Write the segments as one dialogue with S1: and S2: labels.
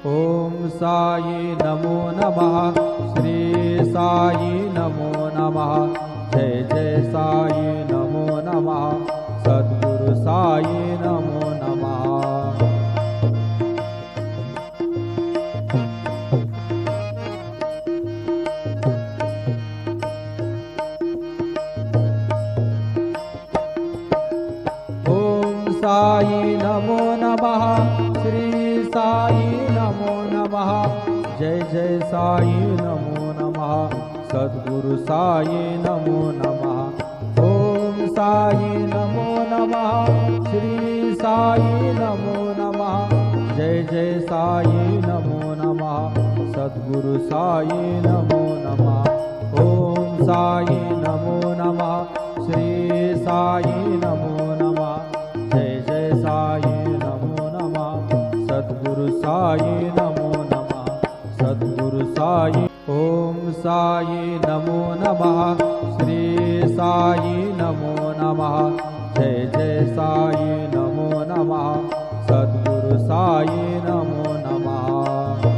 S1: ओम साई नमो नमः। श्री साई नमो नमः। जय जय साई नमो नमः। सद्गुरु साई नमो नमः। साई नमो नमः। श्री साई नमो नमः। जय जय साई नमो नमः। सद्गुरु साई नमो नमः। ओम साई नमो नमः। श्री साई नमो नमः। जय जय साई नमो नमः। सद्गुरु साई नमो नमः। ओम साई नमो नमः। श्री साई नमो नमः। जय जय साई नमो नमः। सद्गुरु साई नमो नमः। सद्गुरु साई। ओम साई नमो नमः। श्री साई नमो नमः। जय जय साई नमो नमः। सद्गुरु साई नमो नमः।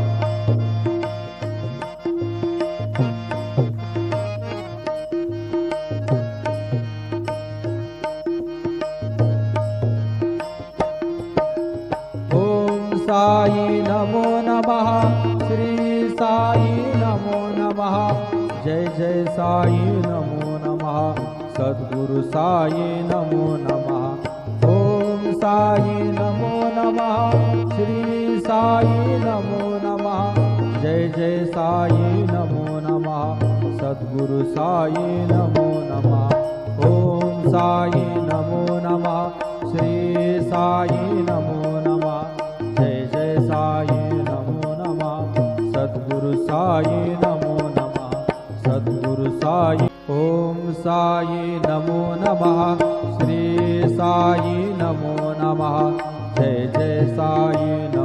S1: साई नमो नमः। श्री साई नमो नमः। जय जय साई नमो नमः। सद्गुरु साई नमो नमः। ओम साई नमो नमः। श्री साई नमो नमः। जय जय साई नमो नमः। सद्गुरु साई नमो नमः। ओम साई नमो नमः। श्री साई नमो नमः। जय जय साई नमो नमः। सद्गुरु साई नमो नमः। सद्गुरु साई। ओम साई नमो नमः। श्री साई नमो नमः। जय जय साई नमो